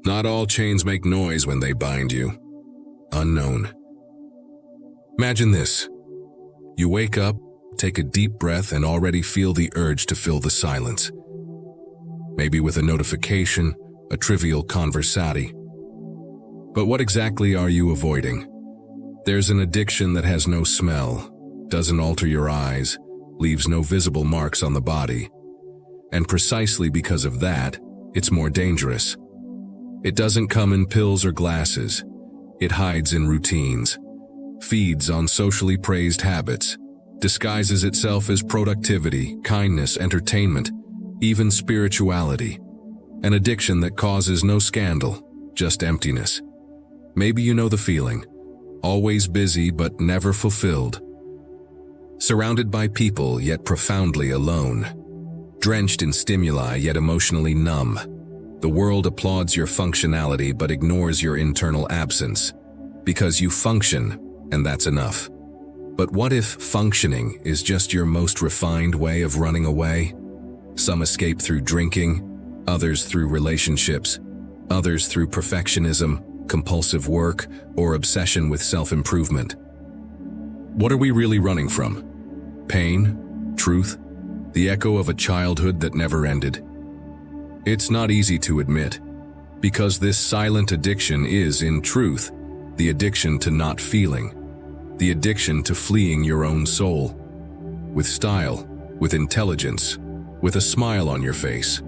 Not all chains make noise when they bind you. Unknown. Imagine this. You wake up, take a deep breath, and already feel the urge to fill the silence. Maybe with a notification, a trivial conversati. But what exactly are you avoiding? There's an addiction that has no smell, doesn't alter your eyes, leaves no visible marks on the body. And precisely because of that, it's more dangerous. It doesn't come in pills or glasses. It hides in routines, feeds on socially praised habits, disguises itself as productivity, kindness, entertainment, even spirituality. An addiction that causes no scandal, just emptiness. Maybe you know the feeling. Always busy but never fulfilled. Surrounded by people yet profoundly alone. Drenched in stimuli yet emotionally numb. The world applauds your functionality but ignores your internal absence. Because you function, and that's enough. But what if functioning is just your most refined way of running away? Some escape through drinking, others through relationships, others through perfectionism, compulsive work, or obsession with self-improvement. What are we really running from? Pain? Truth? The echo of a childhood that never ended? It's not easy to admit, because this silent addiction is, in truth, the addiction to not feeling, the addiction to fleeing your own soul. With style, with intelligence, with a smile on your face.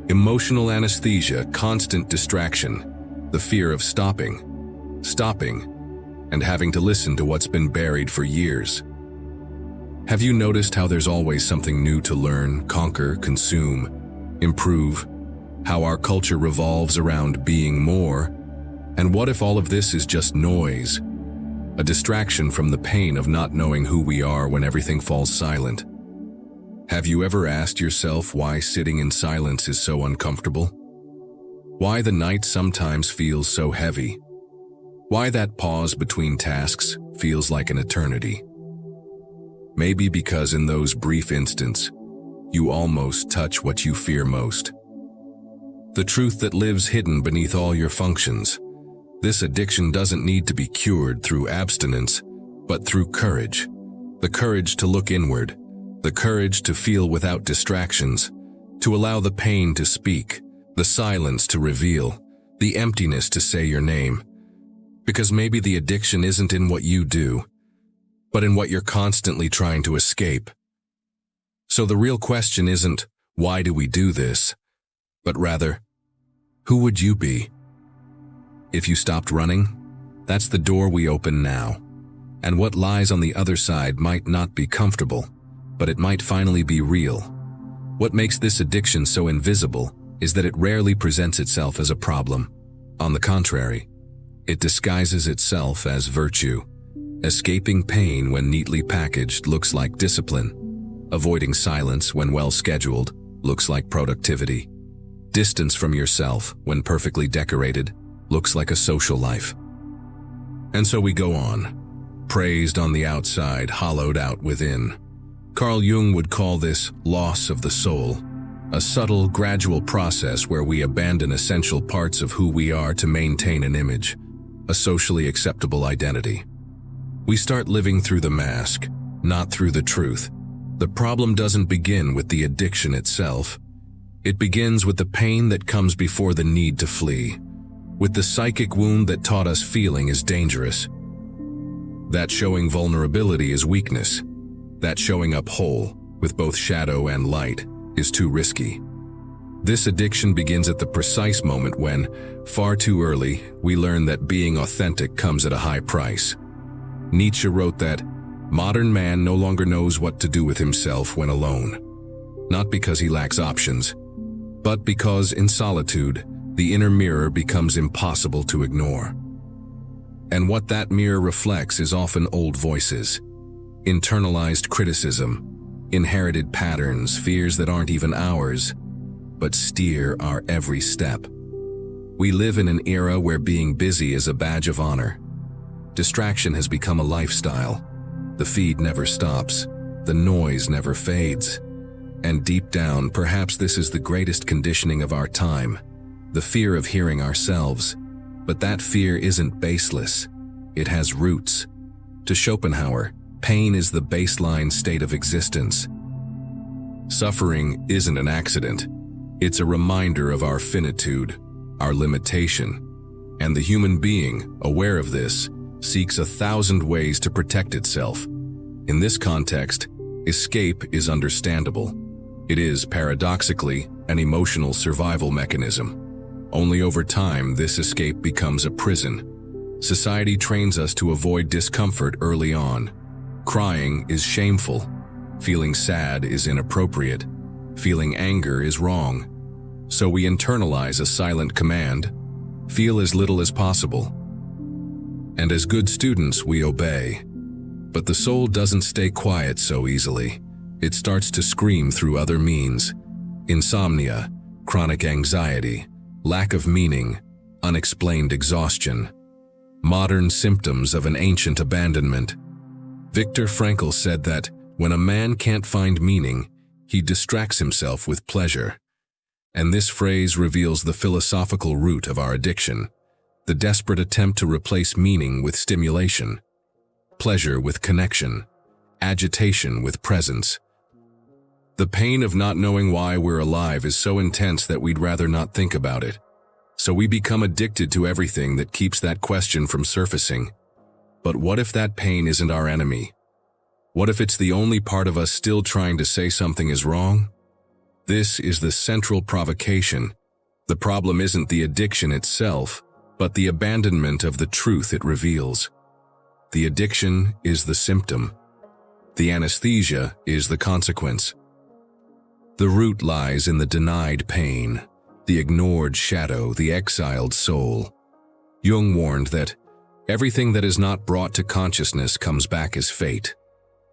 Emotional anesthesia, constant distraction, the fear of stopping, and having to listen to what's been buried for years. Have you noticed how there's always something new to learn, conquer, consume, improve? How our culture revolves around being more? And what if all of this is just noise? A distraction from the pain of not knowing who we are when everything falls silent? Have you ever asked yourself why sitting in silence is so uncomfortable? Why the night sometimes feels so heavy? Why that pause between tasks feels like an eternity? Maybe because in those brief instants, you almost touch what you fear most. The truth that lives hidden beneath all your functions. This addiction doesn't need to be cured through abstinence, but through courage. The courage to look inward, the courage to feel without distractions, to allow the pain to speak, the silence to reveal, the emptiness to say your name. Because maybe the addiction isn't in what you do, but in what you're constantly trying to escape. So the real question isn't, why do we do this? But rather, who would you be? If you stopped running, that's the door we open now. And what lies on the other side might not be comfortable, but it might finally be real. What makes this addiction so invisible is that it rarely presents itself as a problem. On the contrary, it disguises itself as virtue. Escaping pain when neatly packaged looks like discipline. Avoiding silence when well scheduled looks like productivity. Distance from yourself when perfectly decorated looks like a social life. And so we go on, praised on the outside, hollowed out within. Carl Jung would call this loss of the soul, a subtle, gradual process where we abandon essential parts of who we are to maintain an image, a socially acceptable identity. We start living through the mask, not through the truth. The problem doesn't begin with the addiction itself. It begins with the pain that comes before the need to flee, with the psychic wound that taught us feeling is dangerous, that showing vulnerability is weakness, that showing up whole, with both shadow and light, is too risky. This addiction begins at the precise moment when, far too early, we learn that being authentic comes at a high price. Nietzsche wrote that, "Modern man no longer knows what to do with himself when alone." Not because he lacks options, but because in solitude, the inner mirror becomes impossible to ignore. And what that mirror reflects is often old voices, internalized criticism, inherited patterns, fears that aren't even ours, but steer our every step. We live in an era where being busy is a badge of honor. Distraction has become a lifestyle. The feed never stops. The noise never fades. And deep down, perhaps this is the greatest conditioning of our time. the fear of hearing ourselves. But that fear isn't baseless. It has roots. To Schopenhauer, pain is the baseline state of existence. Suffering isn't an accident. It's a reminder of our finitude, our limitation. And the human being, aware of this, seeks 1,000 ways to protect itself. In this context, escape is understandable. It is, paradoxically, an emotional survival mechanism. Only over time, this escape becomes a prison. Society trains us to avoid discomfort early on. Crying is shameful. Feeling sad is inappropriate. Feeling anger is wrong. So we internalize a silent command: feel as little as possible. And as good students, we obey. But the soul doesn't stay quiet so easily. It starts to scream through other means: insomnia, chronic anxiety, lack of meaning, unexplained exhaustion. Modern symptoms of an ancient abandonment. Viktor Frankl said that when a man can't find meaning, he distracts himself with pleasure. And this phrase reveals the philosophical root of our addiction, the desperate attempt to replace meaning with stimulation, pleasure with connection, agitation with presence. The pain of not knowing why we're alive is so intense that we'd rather not think about it. So we become addicted to everything that keeps that question from surfacing. But what if that pain isn't our enemy? What if it's the only part of us still trying to say something is wrong? This is the central provocation. The problem isn't the addiction itself, but the abandonment of the truth it reveals. The addiction is the symptom. The anesthesia is the consequence. The root lies in the denied pain, the ignored shadow, the exiled soul. Jung warned that everything that is not brought to consciousness comes back as fate.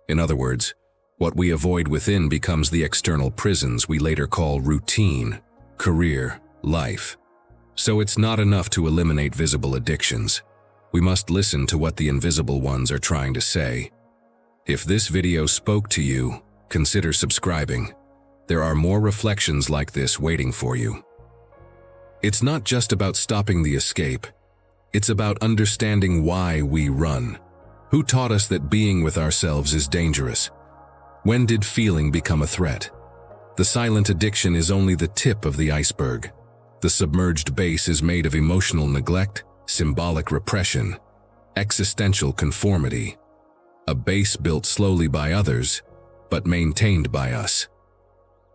In other words, what we avoid within becomes the external prisons we later call routine, career, life. So it's not enough to eliminate visible addictions. We must listen to what the invisible ones are trying to say. If this video spoke to you, consider subscribing. There are more reflections like this waiting for you. It's not just about stopping the escape. It's about understanding why we run. Who taught us that being with ourselves is dangerous? When did feeling become a threat? The silent addiction is only the tip of the iceberg. The submerged base is made of emotional neglect, symbolic repression, existential conformity. A base built slowly by others, but maintained by us.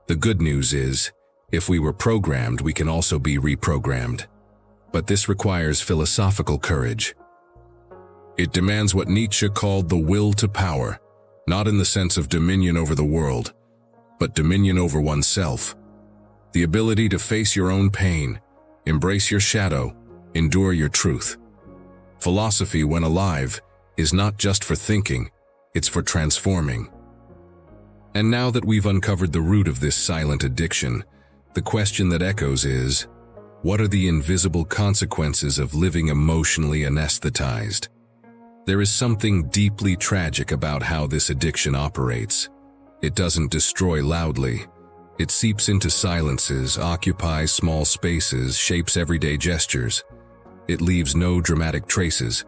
The good news is, if we were programmed, we can also be reprogrammed. But this requires philosophical courage. It demands what Nietzsche called the will to power, not in the sense of dominion over the world, but dominion over oneself. The ability to face your own pain, embrace your shadow, endure your truth. Philosophy, when alive, is not just for thinking, it's for transforming. And now that we've uncovered the root of this silent addiction, the question that echoes is, what are the invisible consequences of living emotionally anesthetized? There is something deeply tragic about how this addiction operates. It doesn't destroy loudly. It seeps into silences, occupies small spaces, shapes everyday gestures. It leaves no dramatic traces,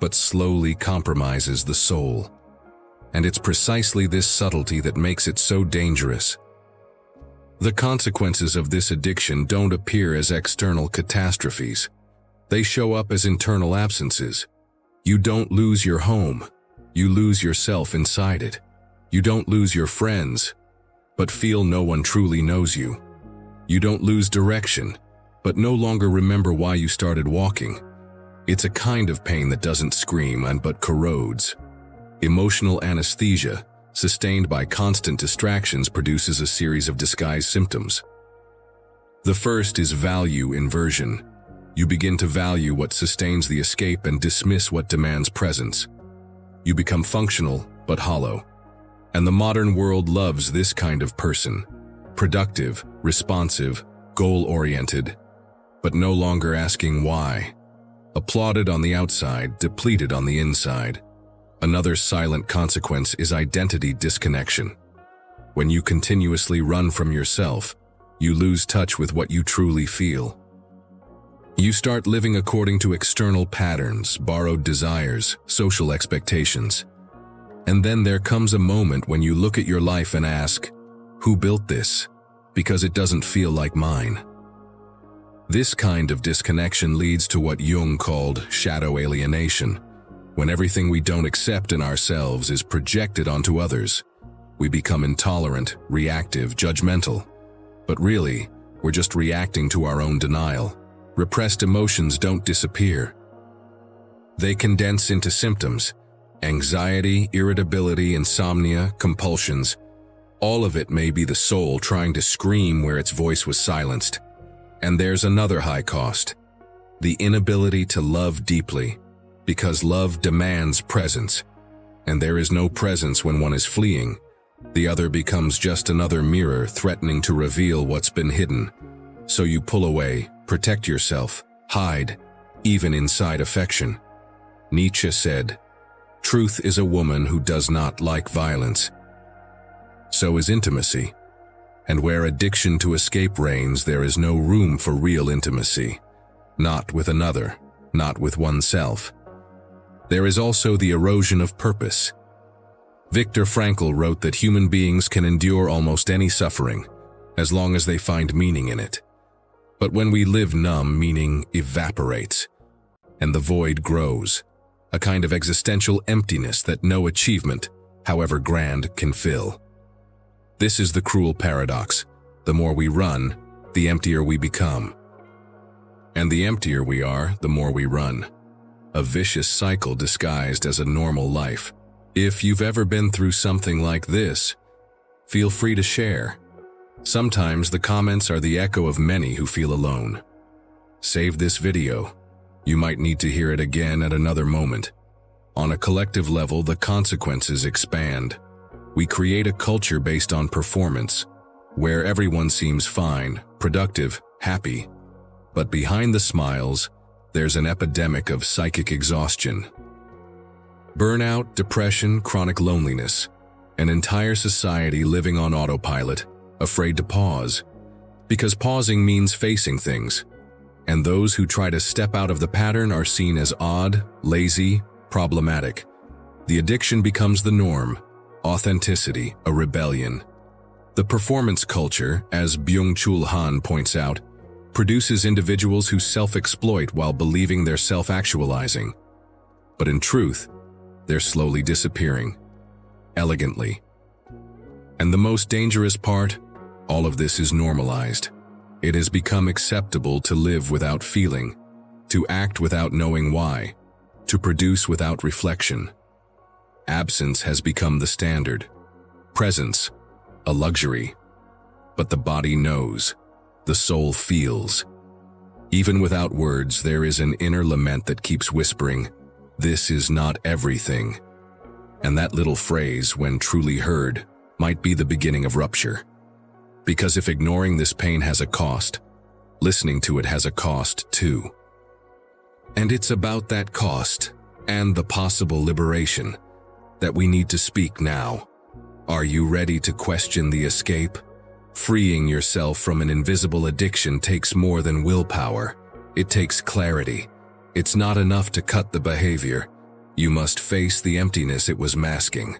but slowly compromises the soul. And it's precisely this subtlety that makes it so dangerous. The consequences of this addiction don't appear as external catastrophes. They show up as internal absences. You don't lose your home, you lose yourself inside it. You don't lose your friends, but feel no one truly knows you. You don't lose direction, but no longer remember why you started walking. It's a kind of pain that doesn't scream but corrodes. Emotional anesthesia, sustained by constant distractions, produces a series of disguised symptoms. The first is value inversion. You begin to value what sustains the escape and dismiss what demands presence. You become functional, but hollow. And the modern world loves this kind of person. Productive, responsive, goal-oriented, but no longer asking why. Applauded on the outside, depleted on the inside. Another silent consequence is identity disconnection. When you continuously run from yourself, you lose touch with what you truly feel. You start living according to external patterns, borrowed desires, social expectations. And then there comes a moment when you look at your life and ask, who built this? Because it doesn't feel like mine. This kind of disconnection leads to what Jung called shadow alienation. When everything we don't accept in ourselves is projected onto others, we become intolerant, reactive, judgmental. But really, we're just reacting to our own denial. Repressed emotions don't disappear. They condense into symptoms: anxiety, irritability, insomnia, compulsions. All of it may be the soul trying to scream where its voice was silenced. And there's another high cost: the inability to love deeply, because love demands presence. And there is no presence when one is fleeing. The other becomes just another mirror threatening to reveal what's been hidden. So you pull away, protect yourself, hide, even inside affection. Nietzsche said, "Truth is a woman who does not like violence." So is intimacy. And where addiction to escape reigns, there is no room for real intimacy. Not with another, not with oneself. There is also the erosion of purpose. Viktor Frankl wrote that human beings can endure almost any suffering, as long as they find meaning in it. But when we live numb, meaning evaporates, and the void grows, a kind of existential emptiness that no achievement, however grand, can fill. This is the cruel paradox. The more we run, the emptier we become. And the emptier we are, the more we run. A vicious cycle disguised as a normal life. If you've ever been through something like this, feel free to share. Sometimes the comments are the echo of many who feel alone. Save this video. You might need to hear it again at another moment. On a collective level, the consequences expand. We create a culture based on performance, where everyone seems fine, productive, happy. But behind the smiles, there's an epidemic of psychic exhaustion. Burnout, depression, chronic loneliness. An entire society living on autopilot, afraid to pause. Because pausing means facing things. And those who try to step out of the pattern are seen as odd, lazy, problematic. The addiction becomes the norm. Authenticity, a rebellion. The performance culture, as Byung-Chul Han points out, produces individuals who self-exploit while believing they're self-actualizing. But in truth, they're slowly disappearing, elegantly. And the most dangerous part, all of this is normalized. It has become acceptable to live without feeling, to act without knowing why, to produce without reflection. Absence has become the standard. Presence, a luxury. But the body knows. The soul feels. Even without words, there is an inner lament that keeps whispering, "This is not everything." And that little phrase, when truly heard, might be the beginning of rupture. Because if ignoring this pain has a cost, listening to it has a cost too. And it's about that cost, and the possible liberation, that we need to speak now. Are you ready to question the escape? Freeing yourself from an invisible addiction takes more than willpower. It takes clarity. It's not enough to cut the behavior. You must face the emptiness it was masking.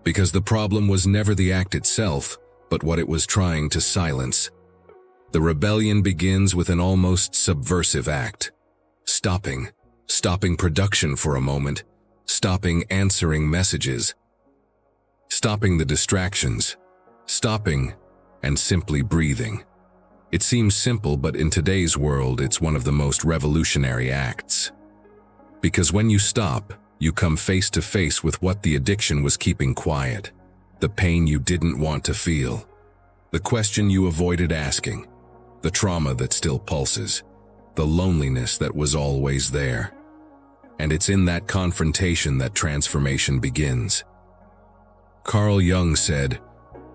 Because the problem was never the act itself, but what it was trying to silence. The rebellion begins with an almost subversive act. Stopping production for a moment. Stopping answering messages. Stopping the distractions. Stopping and simply breathing. It seems simple, but in today's world, it's one of the most revolutionary acts. Because when you stop, you come face to face with what the addiction was keeping quiet. The pain you didn't want to feel. The question you avoided asking. The trauma that still pulses. The loneliness that was always there. And it's in that confrontation that transformation begins. Carl Jung said,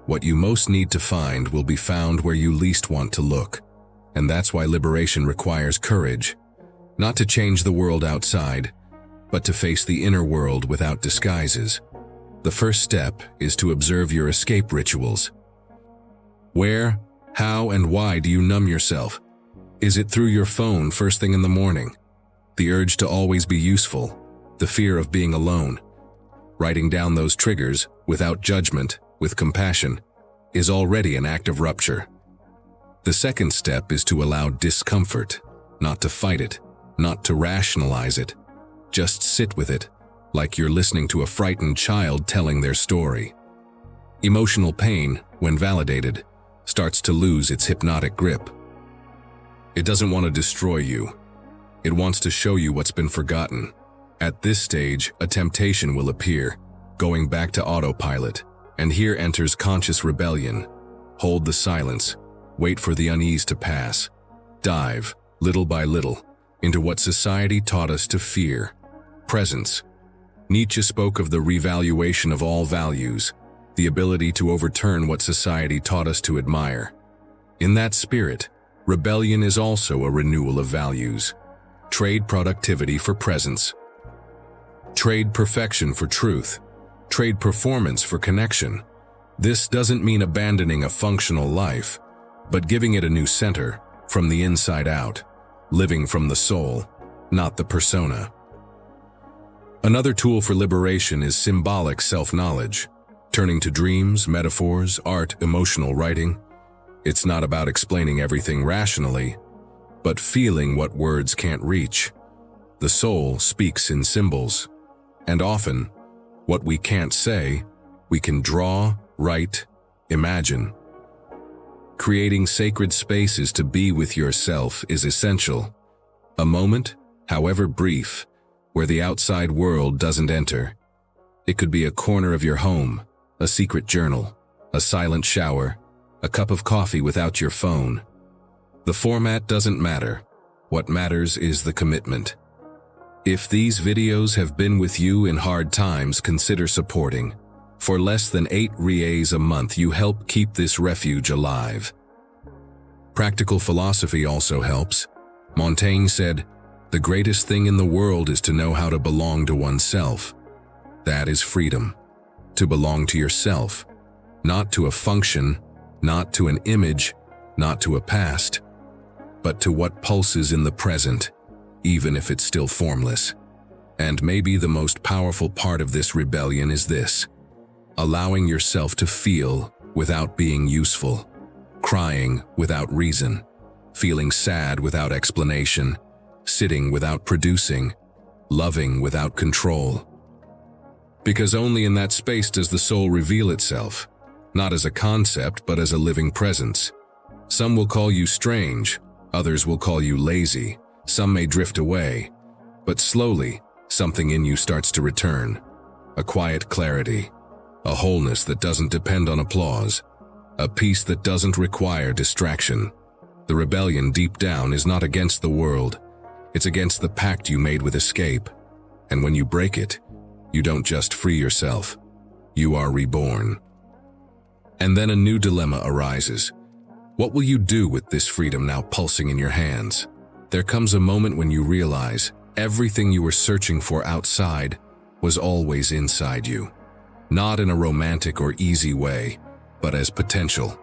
"What you most need to find will be found where you least want to look." And that's why liberation requires courage. Not to change the world outside, but to face the inner world without disguises. The first step is to observe your escape rituals. Where, how, and why do you numb yourself? Is it through your phone first thing in the morning? The urge to always be useful, the fear of being alone. Writing down those triggers, without judgment, with compassion, is already an act of rupture. The second step is to allow discomfort, not to fight it, not to rationalize it. Just sit with it, like you're listening to a frightened child telling their story. Emotional pain, when validated, starts to lose its hypnotic grip. It doesn't want to destroy you. It wants to show you what's been forgotten. At this stage, a temptation will appear, going back to autopilot, and here enters conscious rebellion. Hold the silence, wait for the unease to pass. Dive, little by little, into what society taught us to fear: presence. Nietzsche spoke of the revaluation of all values, the ability to overturn what society taught us to admire. In that spirit, rebellion is also a renewal of values. Trade productivity for presence. Trade perfection for truth. Trade performance for connection. This doesn't mean abandoning a functional life, but giving it a new center, from the inside out, living from the soul, not the persona. Another tool for liberation is symbolic self-knowledge, turning to dreams, metaphors, art, emotional writing. It's not about explaining everything rationally, but feeling what words can't reach. The soul speaks in symbols, and often, what we can't say, we can draw, write, imagine. Creating sacred spaces to be with yourself is essential. A moment, however brief, where the outside world doesn't enter. It could be a corner of your home, a secret journal, a silent shower, a cup of coffee without your phone. The format doesn't matter. What matters is the commitment. If these videos have been with you in hard times, consider supporting. For less than 8 reais a month, you help keep this refuge alive. Practical philosophy also helps. Montaigne said, "The greatest thing in the world is to know how to belong to oneself." That is freedom. To belong to yourself, not to a function, not to an image, not to a past, but to what pulses in the present, even if it's still formless. And maybe the most powerful part of this rebellion is this: allowing yourself to feel without being useful, crying without reason, feeling sad without explanation, sitting without producing, loving without control. Because only in that space does the soul reveal itself, not as a concept but as a living presence. Some will call you strange, others will call you lazy, some may drift away, but slowly, something in you starts to return. A quiet clarity, a wholeness that doesn't depend on applause, a peace that doesn't require distraction. The rebellion deep down is not against the world, it's against the pact you made with escape. And when you break it, you don't just free yourself, you are reborn. And then a new dilemma arises. What will you do with this freedom now pulsing in your hands? There comes a moment when you realize everything you were searching for outside was always inside you. Not in a romantic or easy way, but as potential,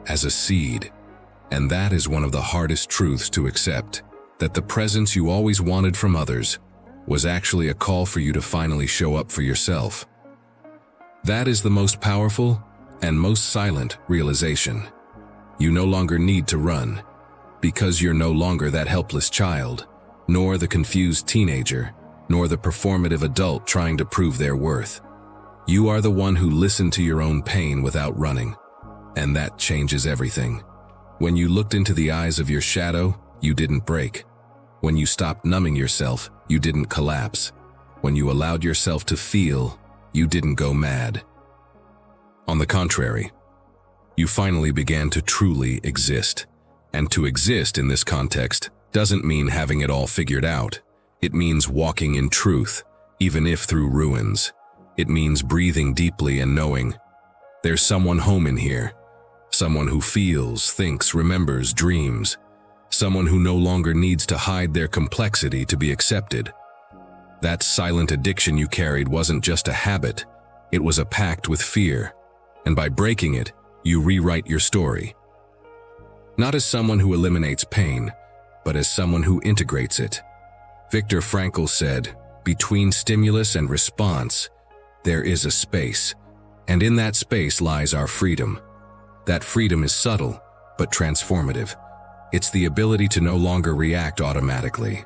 as a seed. And that is one of the hardest truths to accept, that the presence you always wanted from others was actually a call for you to finally show up for yourself. That is the most powerful and most silent realization. You no longer need to run, because you're no longer that helpless child, nor the confused teenager, nor the performative adult trying to prove their worth. You are the one who listened to your own pain without running, and that changes everything. When you looked into the eyes of your shadow, you didn't break. When you stopped numbing yourself, you didn't collapse. When you allowed yourself to feel, you didn't go mad. On the contrary, you finally began to truly exist. And to exist in this context doesn't mean having it all figured out. It means walking in truth, even if through ruins. It means breathing deeply and knowing, there's someone home in here. Someone who feels, thinks, remembers, dreams. Someone who no longer needs to hide their complexity to be accepted. That silent addiction you carried wasn't just a habit, it was a pact with fear. And by breaking it, you rewrite your story. Not as someone who eliminates pain, but as someone who integrates it. Viktor Frankl said, "Between stimulus and response, there is a space, and in that space lies our freedom." That freedom is subtle, but transformative. It's the ability to no longer react automatically,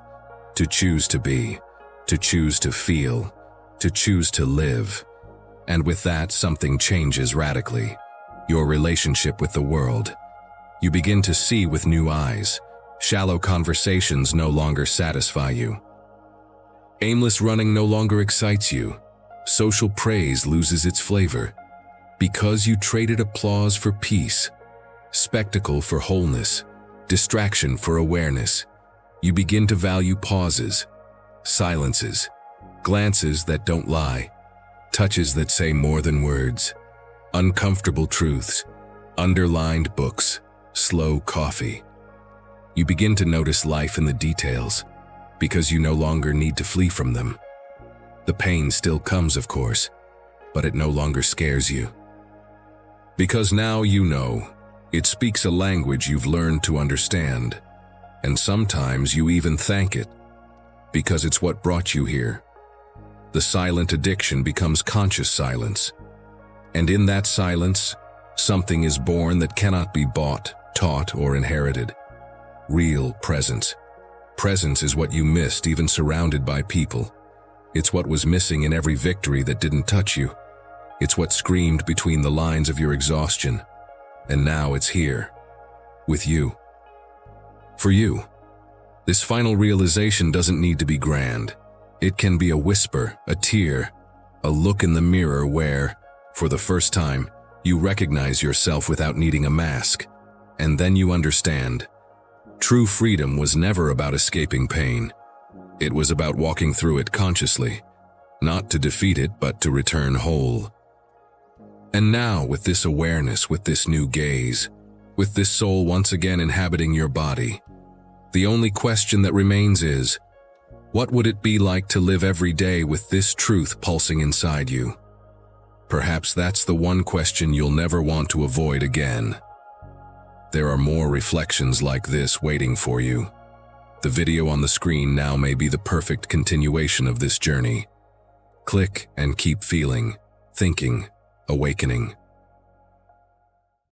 to choose to be, to choose to feel, to choose to live. And with that, something changes radically. Your relationship with the world. You begin to see with new eyes. Shallow conversations no longer satisfy you. Aimless running no longer excites you. Social praise loses its flavor. Because you traded applause for peace, spectacle for wholeness, distraction for awareness, you begin to value pauses, silences, glances that don't lie, touches that say more than words, uncomfortable truths, underlined books, slow coffee. You begin to notice life in the details, because you no longer need to flee from them. The pain still comes, of course, but it no longer scares you. Because now you know, it speaks a language you've learned to understand, and sometimes you even thank it, because it's what brought you here. The silent addiction becomes conscious silence, and in that silence, something is born that cannot be bought, taught, or inherited. Real presence. Presence is what you missed even surrounded by people. It's what was missing in every victory that didn't touch you. It's what screamed between the lines of your exhaustion. And now it's here. With you. For you. This final realization doesn't need to be grand. It can be a whisper, a tear, a look in the mirror where, for the first time, you recognize yourself without needing a mask. And then you understand. True freedom was never about escaping pain. It was about walking through it consciously. Not to defeat it, but to return whole. And now, with this awareness, with this new gaze, with this soul once again inhabiting your body, the only question that remains is, what would it be like to live every day with this truth pulsing inside you? Perhaps that's the one question you'll never want to avoid again. There are more reflections like this waiting for you. The video on the screen now may be the perfect continuation of this journey. Click and keep feeling, thinking, awakening.